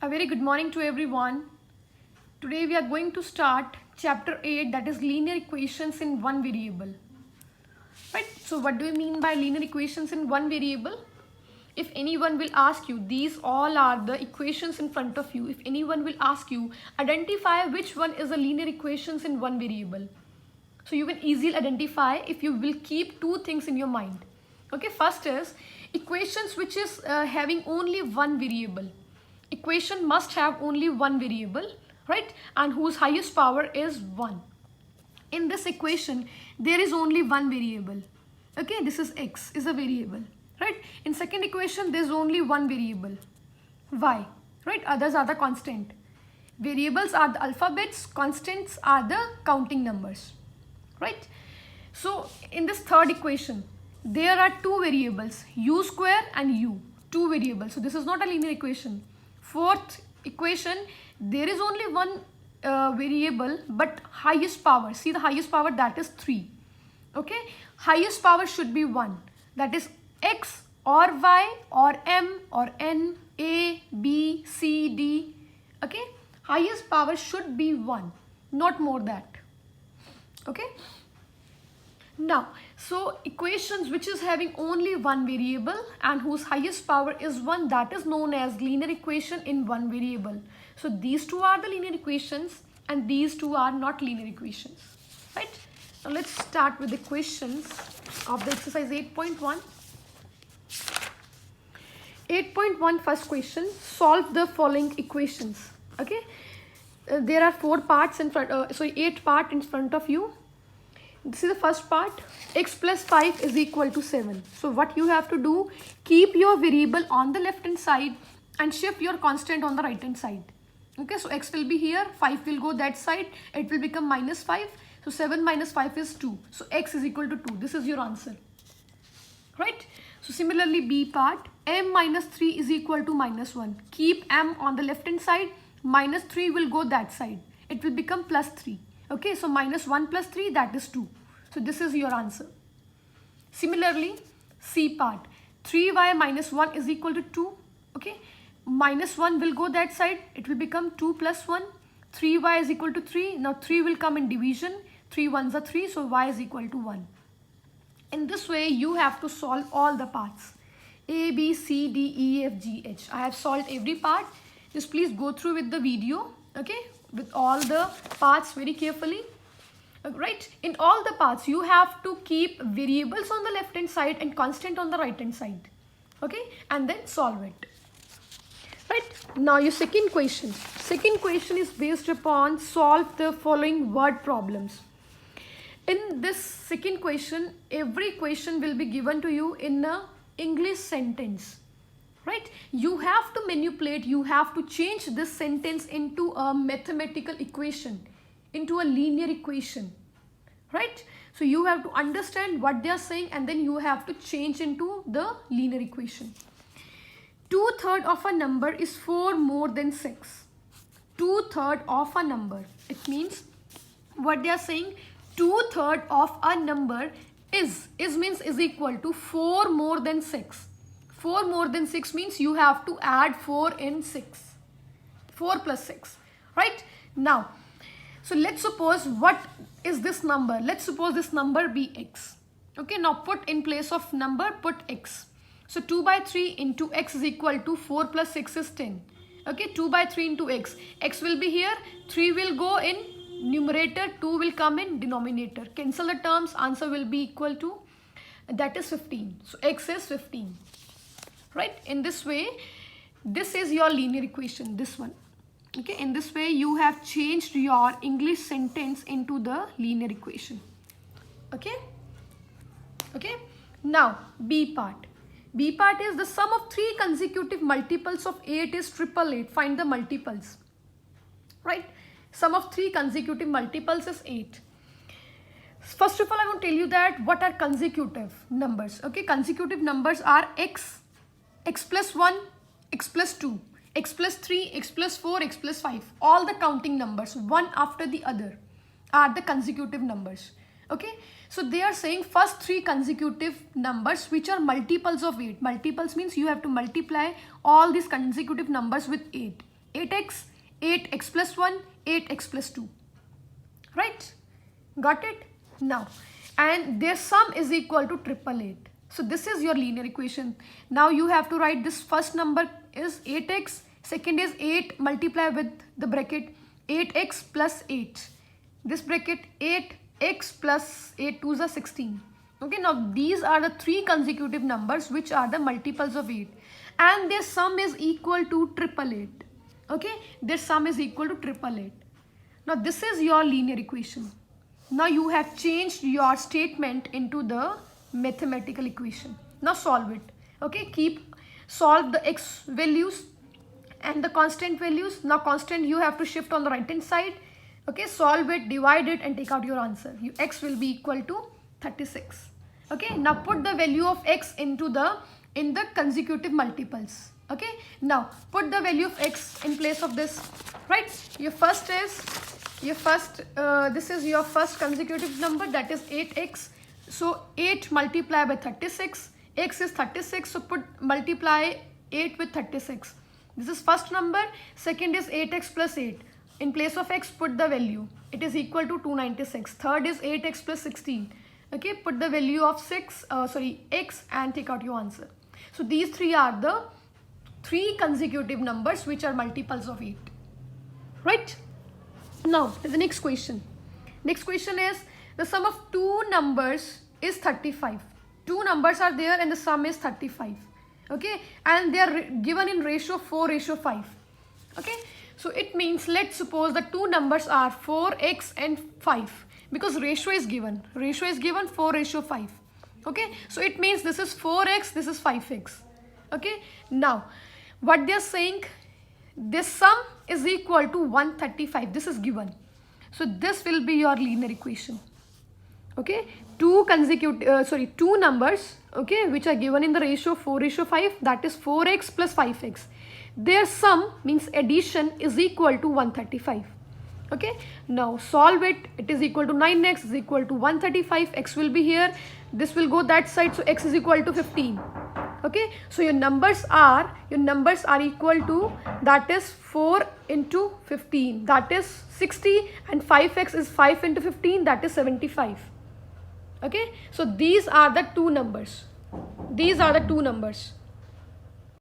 A very good morning to everyone. Today we are going to start chapter 8, that is linear equations in one variable. Right? So what do we mean by linear equations in one variable? If anyone will ask you, these all are the equations in front of you. If anyone will ask you, identify which one is a linear equations in one variable. So you can easily identify if you will keep two things in your mind. Okay, first is equations which is having only one variable. Equation must have only one variable, right, and whose highest power is 1. In this equation there is only one variable. Okay, this is x is a variable, right? In second equation there is only one variable, y, right? Others are the constant. Variables are the alphabets, constants are the counting numbers, right? So in this third equation there are two variables, u square and u, two variables. So this is not a linear equation. Fourth equation, there is only one variable but highest power, see the highest power, that is 3. Okay, highest power should be 1, that is x or y or m or n, a, b, c, d. Okay, highest power should be 1, not more that. Okay, now so equations which is having only one variable and whose highest power is 1, that is known as linear equation in one variable. So these two are the linear equations and these two are not linear equations, right? Now let's start with the questions of the exercise 8.1. 8.1 first question, solve the following equations. Okay, there are 4 parts in front, 8 part in front of you. This is the first part, x plus 5 is equal to 7. So what you have to do, keep your variable on the left hand side and shift your constant on the right hand side. Okay, so x will be here, 5 will go that side, it will become minus 5. So 7 minus 5 is 2. So x is equal to 2. This is your answer. Right? So similarly b part, m minus 3 is equal to minus 1. Keep m on the left hand side, minus 3 will go that side. It will become plus 3. Okay, so minus 1 plus 3, that is 2. So this is your answer. Similarly, C part, 3y minus 1 is equal to 2. Okay, minus 1 will go that side. It will become 2 plus 1. 3y is equal to 3. Now 3 will come in division. 3 ones are 3, so y is equal to 1. In this way, you have to solve all the parts. A, B, C, D, E, F, G, H. I have solved every part. Just please go through with the video. Okay, with all the parts very carefully. Right, in all the parts you have to keep variables on the left hand side and constant on the right hand side. Okay, and then solve it. Right, now your second question is based upon solve the following word problems. In this second question, every question will be given to you in a English sentence. Right, you have to manipulate, you have to change this sentence into a mathematical equation, into a linear equation, right? So you have to understand what they are saying and then you have to change into the linear equation. 2/3 of a number is 4 more than 6. 2/3 of a number, it means what they are saying, 2/3 of a number is means is equal to 4 more than 6. 4 more than 6 means you have to add 4 in 6. 4 plus 6, right? Now, so let's suppose what is this number? Let's suppose this number be x. Okay, now put in place of number, put x. So 2 by 3 into x is equal to 4 plus 6 is 10. Okay, 2 by 3 into x. X will be here, 3 will go in numerator, 2 will come in denominator. Cancel the terms, answer will be equal to, that is 15. So x is 15. Right, in this way, this is your linear equation, this one. Okay, in this way you have changed your English sentence into the linear equation. Okay, okay, now B part. B part is the sum of 3 consecutive multiples of 8 is 888. Find the multiples. Right, sum of 3 consecutive multiples is 8. First of all, I want to tell you that what are consecutive numbers. Okay, consecutive numbers are x plus 1, x plus 2, x plus 3, x plus 4, x plus 5. All the counting numbers, one after the other, are the consecutive numbers. Okay, so they are saying first 3 consecutive numbers which are multiples of 8. Multiples means you have to multiply all these consecutive numbers with 8. 8x, 8x plus 1, 8x plus 2. Right? Got it? Now, and their sum is equal to 888. So this is your linear equation. Now you have to write this first number is 8x, second is 8 multiply with the bracket 8x plus 8. This bracket 8x plus 8 2 is 16. Okay, now these are the three consecutive numbers which are the multiples of 8 and their sum is equal to 888. Okay, their sum is equal to 888. Now this is your linear equation. Now you have changed your statement into the mathematical equation. Now solve it. Okay, solve the x values and the constant values. Now constant you have to shift on the right hand side. Okay, solve it, divide it and take out your answer. X will be equal to 36. Okay, now put the value of x in the consecutive multiples. Okay, now put the value of x in place of this. Right, this is your first consecutive number, that is 8x. So 8 multiply by 36, x is 36, so multiply 8 with 36. This is first number. Second is 8x plus 8. In place of x, put the value. It is equal to 296. Third is 8x plus 16. Okay, put the value of x and take out your answer. So these three are the three consecutive numbers which are multiples of 8. Right? Now, the next question. Next question is the sum of two numbers is 35. Two numbers are there and the sum is 35. Okay, and they are given in ratio 4:5. Okay, so it means, let's suppose the two numbers are 4x and 5 because ratio is given 4:5. Okay, so it means this is 4x, this is 5x. Okay, now what they are saying, this sum is equal to 135. This is given, so this will be your linear equation. Okay, two numbers, okay, which are given in the ratio 4:5, that is 4x plus 5x. Their sum means addition is equal to 135. Okay, now solve it. It is equal to 9x is equal to 135. X will be here, this will go that side, so x is equal to 15. Okay, so your numbers are equal to, that is 4 into 15, that is 60, and 5x is 5 into 15, that is 75. Okay, so these are the two numbers.